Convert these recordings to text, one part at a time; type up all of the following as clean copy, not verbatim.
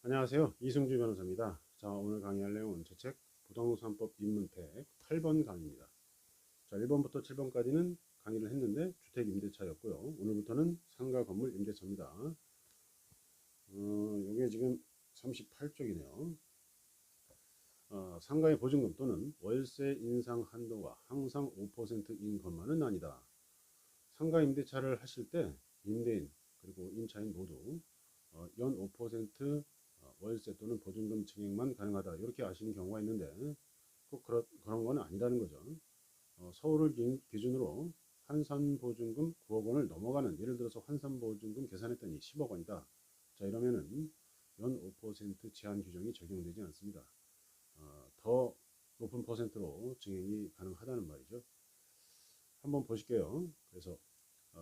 안녕하세요. 이승주 변호사입니다. 자, 오늘 강의할 내용은 제 책 부동산법 입문택 8번 강의입니다. 자, 1번부터 7번까지는 강의를 했는데 주택 임대차였고요. 오늘부터는 상가 건물 임대차입니다. 이게 지금 38쪽이네요. 상가의 보증금 또는 월세 인상 한도가 항상 5%인 것만은 아니다. 상가 임대차를 하실 때 임대인 그리고 임차인 모두 연 5% 월세 또는 보증금 증액만 가능하다 이렇게 아시는 경우가 있는데 꼭 그런 건 아니라는 거죠. 서울을 기준으로 환산보증금 9억 원을 넘어가는, 예를 들어서 환산보증금 계산했더니 10억 원이다. 자, 이러면은 연 5% 제한 규정이 적용되지 않습니다. 더 높은 퍼센트로 증액이 가능하다는 말이죠. 한번 보실게요. 그래서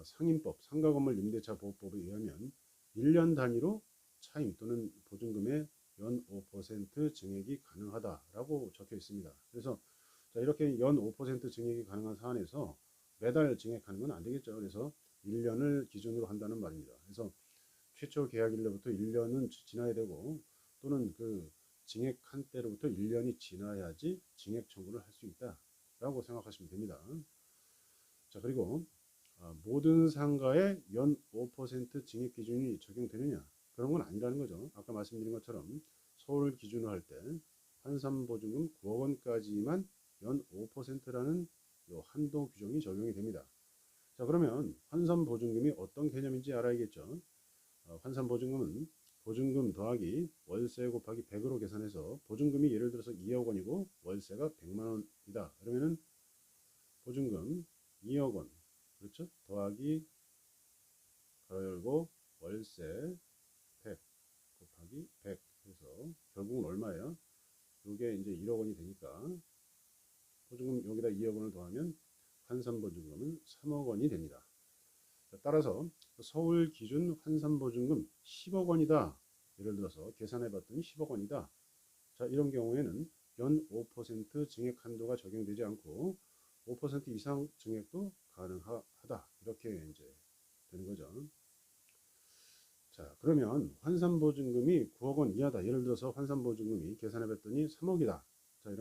상임법 상가건물 임대차 보호법에 의하면 1년 단위로 차임 또는 보증금의 연 5% 증액이 가능하다라고 적혀 있습니다. 그래서 자, 이렇게 연 5% 증액이 가능한 사안에서 매달 증액하는 건 안 되겠죠. 그래서 1년을 기준으로 한다는 말입니다. 그래서 최초 계약일로부터 1년은 지나야 되고, 또는 그 증액한 때로부터 1년이 지나야지 증액 청구를 할 수 있다라고 생각하시면 됩니다. 자, 그리고 모든 상가에 연 5% 증액 기준이 적용되느냐? 그런 건 아니라는 거죠. 아까 말씀드린 것처럼 서울을 기준으로 할 때 환산보증금 9억 원까지만 연 5%라는 요 한도 규정이 적용이 됩니다. 자, 그러면 환산보증금이 어떤 개념인지 알아야겠죠. 환산보증금은 보증금 더하기 월세 곱하기 100으로 계산해서, 보증금이 예를 들어서 2억 원이고 월세가 100만 원이다. 그러면은 보증금 2억 원, 그렇죠? 더하기 가로 열고 월세 100 곱하기 100 해서 결국은 얼마예요? 이게 이제 1억 원이 되니까 보증금 여기다 2억 원을 더하면 환산보증금은 3억 원이 됩니다. 따라서 서울 기준 환산보증금 10억 원이다. 예를 들어서 계산해 봤더니 10억 원이다. 자, 이런 경우에는 연 5% 증액 한도가 적용되지 않고 5% 이상 증액도 가능하다. 이렇게 이제 되는 거죠. 자, 그러면 환산보증금이 9억 원 이하다. 예를 들어서 환산보증금이 계산해 봤더니 3억이다. 자,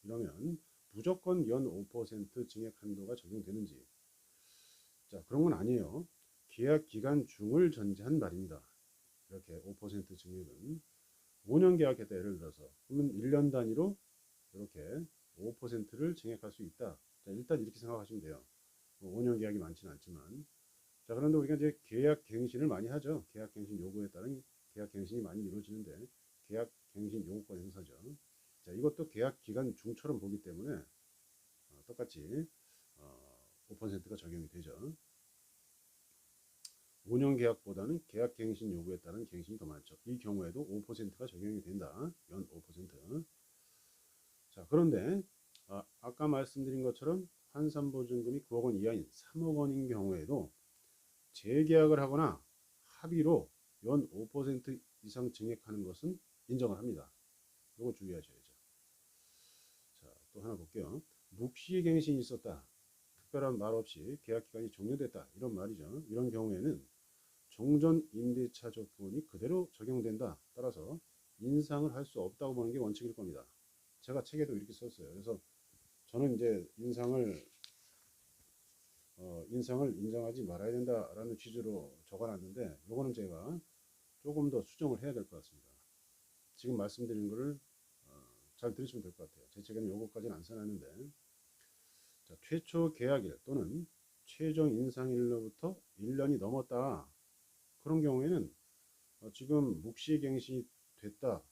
이러면 무조건 연 5% 증액 한도가 적용되는지. 자, 그런 건 아니에요. 계약 기간 중을 전제한 말입니다. 이렇게 5% 증액은 5년 계약했다. 예를 들어서 그러면 1년 단위로 이렇게 5%를 증액할 수 있다. 자, 일단 이렇게 생각하시면 돼요. 5년 계약이 많지는 않지만. 자, 그런데 우리가 이제 계약 갱신을 많이 하죠. 계약 갱신 요구에 따른 계약 갱신이 많이 이루어지는데, 계약 갱신 요구권 행사죠. 자, 이것도 계약 기간 중처럼 보기 때문에 똑같이 5%가 적용이 되죠. 5년 계약보다는 계약 갱신 요구에 따른 갱신이 더 많죠. 이 경우에도 5%가 적용이 된다. 연 5%. 자, 그런데 아까 말씀드린 것처럼 환산보증금이 9억 원 이하인 3억 원인 경우에도 재계약을 하거나 합의로 연 5% 이상 증액하는 것은 인정을 합니다. 이거 주의하셔야죠. 자, 또 하나 볼게요. 묵시갱신이 있었다. 특별한 말 없이 계약기간이 종료됐다. 이런 말이죠. 이런 경우에는 종전 임대차 조건이 그대로 적용된다. 따라서 인상을 할 수 없다고 보는 게 원칙일 겁니다. 제가 책에도 이렇게 썼어요. 그래서 저는 이제 인상을 인정하지 말아야 된다라는 취지로 적어놨는데, 요거는 제가 조금 더 수정을 해야 될 것 같습니다. 지금 말씀드린 거를 잘 들으시면 될 것 같아요. 제 책에는 요거까지는 안 써놨는데, 자, 최초 계약일 또는 최종 인상일로부터 1년이 넘었다. 그런 경우에는 지금 묵시갱신이 됐다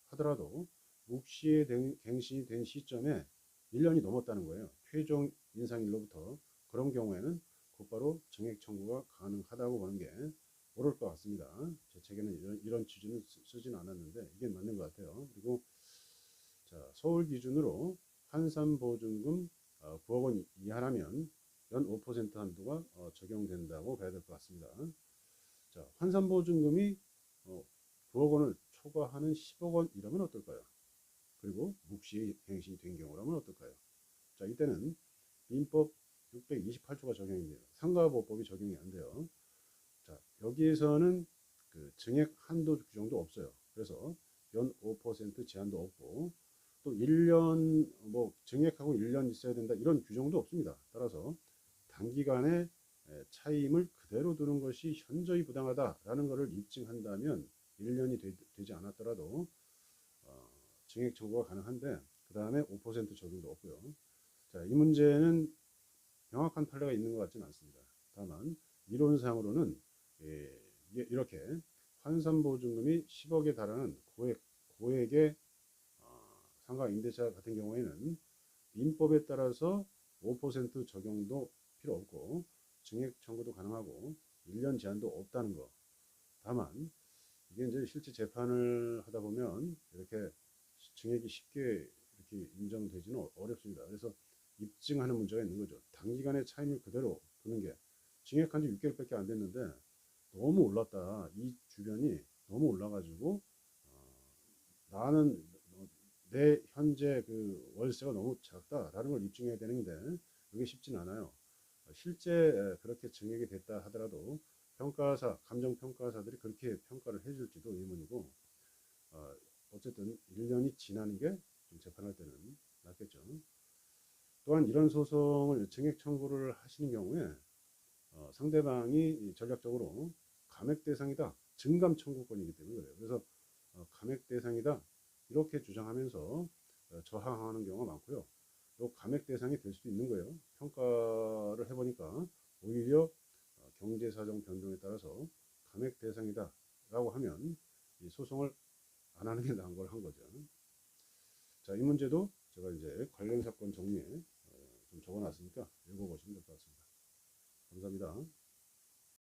하더라도 묵시갱신이 된 시점에 1년이 넘었다는 거예요. 최종 인상일로부터. 그런 경우에는 곧바로 증액 청구가 가능하다고 보는 게 옳을 것 같습니다. 제 책에는 이런 취지는 쓰진 않았는데 이게 맞는 것 같아요. 그리고 자, 서울 기준으로 환산보증금 9억 원 이하라면 연 5% 한도가 적용된다고 봐야 될 것 같습니다. 자, 환산보증금이 9억 원을 초과하는 10억 원 이라면 어떨까요? 그리고 묵시갱신이 된 경우라면 어떨까요? 자, 이때는 민법 628조가 적용이 돼요. 상가보호법이 적용이 안 돼요. 자, 여기에서는 그 증액 한도 규정도 없어요. 그래서 연 5% 제한도 없고 또 1년 뭐 증액하고 1년 있어야 된다 이런 규정도 없습니다. 따라서 단기간에 차임을 그대로 두는 것이 현저히 부당하다라는 것을 입증한다면 1년이 되지 않았더라도 증액 청구가 가능한데 그 다음에 5% 적용도 없고요. 자, 이 문제는 명확한 판례가 있는 것 같지는 않습니다. 다만 이론상으로는 이렇게 환산보증금이 10억에 달하는 고액의 상가임대차 같은 경우에는 민법에 따라서 5% 적용도 필요 없고 증액 청구도 가능하고 1년 제한도 없다는 거. 다만 이게 이제 실제 재판을 하다 보면 이렇게 증액이 쉽게 이렇게 인정되지는 어렵습니다. 그래서 입증하는 문제가 있는 거죠. 단기간에 차임을 그대로 두는 게 증액한 지 6개월밖에 안 됐는데 너무 올랐다. 이 주변이 너무 올라가지고 나는 내 현재 그 월세가 너무 작다라는 걸 입증해야 되는데 그게 쉽진 않아요. 실제 그렇게 증액이 됐다 하더라도 평가사, 감정평가사들이 그렇게 평가를 해줄지도 의문이고 어쨌든 1년이 지나는 게 좀 재판할 때는 낫겠죠. 또한 이런 소송을 증액 청구를 하시는 경우에 상대방이 전략적으로 감액 대상이다. 증감 청구권이기 때문에 그래요. 그래서 감액 대상이다. 이렇게 주장하면서 저항하는 경우가 많고요. 또 감액 대상이 될 수도 있는 거예요. 평가를 해보니까 오히려 경제사정 변동에 따라서 감액 대상이다 라고 하면 이 소송을 안 하는 게 나은 걸 한 거죠. 자, 이 문제도 제가 이제 관련 사건 정리에 좀 적어놨으니까 읽어보시면 될 것 같습니다. 감사합니다.